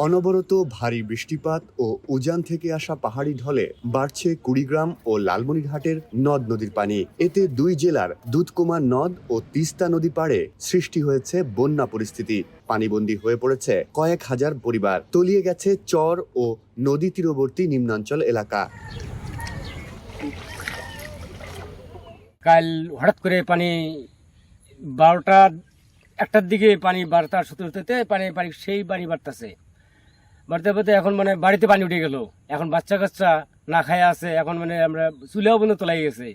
অনবরত ভারী বৃষ্টিপাত ও উজান থেকে আসা পাহাড়ি ঢলে বাড়ছে কুড়িগ্রাম ও লালমনিরহাটের নদ নদীর পানি। এতে দুই জেলার দুধকুমার নদ ও তিস্তা নদী পাড়ে সৃষ্টি হয়েছে বন্যা পরিস্থিতি। পানিবন্দী হয়ে পড়েছে কয়েক হাজার পরিবার, তলিয়ে গেছে চর ও নদী তীরবর্তী নিম্নাঞ্চল এলাকা। কাল হঠাৎ করে পানি 12টা-1টার দিকে পানি বাড়তে হতে পানি সেই পানি বাড়তেছে বাড়তে এখন মানে বাড়িতে পানি উঠে গেল। এখন বাচ্চা কাচ্চা না খায়া আছে, এখন মানে আমরা চুলেও বন্ধু তোলাই গেছে।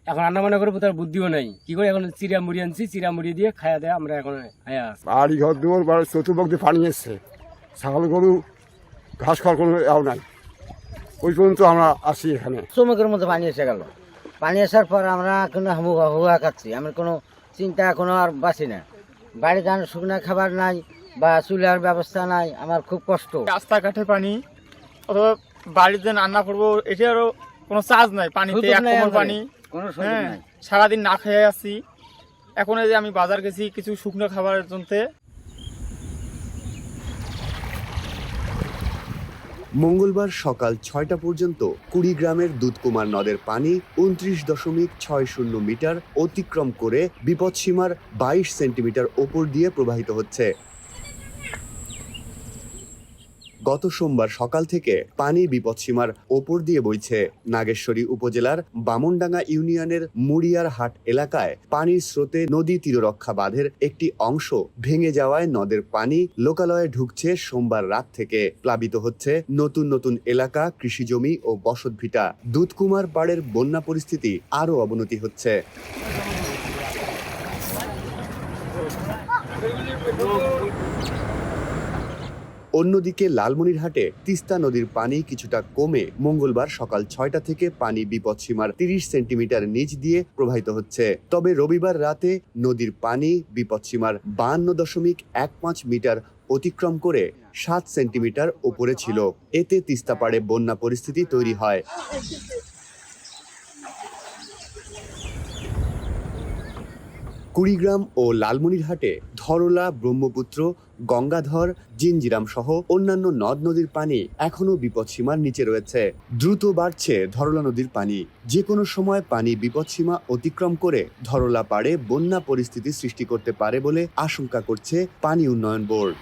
এখন রান্না বান্না করে তার বুদ্ধিও নাই, কি করে এখন চিরা মুড়ি আনছি, চিরা মুড়ি দিয়ে খায়া দেয় আমরা এখন খায়া আছি। বাড়ি ঘর দুয়ার বাড়ির চতুর্পক্ষ দিয়ে পানি এসছে, ছাগল গরু ঘাস খাওয়ার কোনো এও নাই, ওই পর্যন্ত আমরা আসি এখানে। চমকের মধ্যে পানি এসে গেল। পানি আসার পর আমরা কোনো হুয়া খাচ্ছি, আমরা কোনো চিন্তা কোনো আর বাঁচি না। বাড়ি গান শুকনো খাবার নাই বা চুলার ব্যবস্থা নাই, আমার খুব কষ্ট। রাস্তাঘাটে পানি অথবা বাড়িতে রান্না করবো এটারও কোনো চার্জ নাই, পানিতে এক কোমর পানি। হ্যাঁ, সারাদিন না খেয়ে আসছি। এখন এই যে আমি বাজার গেছি কিছু শুকনো খাবারের জন্য। মঙ্গলবার সকাল 6টা পর্যন্ত কুড়িগ্রামের দুধকুমার নদের পানি 29.60 মিটার অতিক্রম করে বিপদসীমার 22 সেন্টিমিটার ওপর দিয়ে প্রবাহিত হচ্ছে। গত সোমবার সকাল থেকে পানি বিপদসীমার ওপর দিয়ে বইছে। নাগেশ্বরী উপজেলার বামনডাঙ্গা ইউনিয়নের মুড়িয়ার হাট এলাকায় পানির স্রোতে নদী তীররক্ষা বাঁধের একটি অংশ ভেঙে যাওয়ায় নদের পানি লোকালয়ে ঢুকছে। সোমবার রাত থেকে প্লাবিত হচ্ছে নতুন নতুন এলাকা, কৃষিজমি ও বসতভিটা। দুধকুমার পাড়ের বন্যা পরিস্থিতি আরও অবনতি হচ্ছে। অন্যদিকে লালমনিরহাটে তিস্তা নদীর পানি কিছুটা কমে মঙ্গলবার সকাল 6টা থেকে পানি বিপদসীমার 30 সেন্টিমিটার নিচ দিয়ে প্রবাহিত হচ্ছে। তবে রবিবার রাতে নদীর পানি বিপদসীমার 52.15 মিটার অতিক্রম করে 7 সেন্টিমিটার ওপরে ছিল। এতে তিস্তাপাড়ে বন্যা পরিস্থিতি তৈরি হয়। কুড়িগ্রাম ও লালমনিরহাটে ধরলা, ব্রহ্মপুত্র, গঙ্গাধর, জিঞ্জিরাম সহ অন্যান্য নদ নদীর পানি এখনো বিপদসীমার নিচে রয়েছে। দ্রুত বাড়ছে ধরলা নদীর পানি। যে কোনো সময় পানি বিপদসীমা অতিক্রম করে ধরলা পাড়ে বন্যা পরিস্থিতি সৃষ্টি করতে পারে বলে আশঙ্কা করছে পানি উন্নয়ন বোর্ড।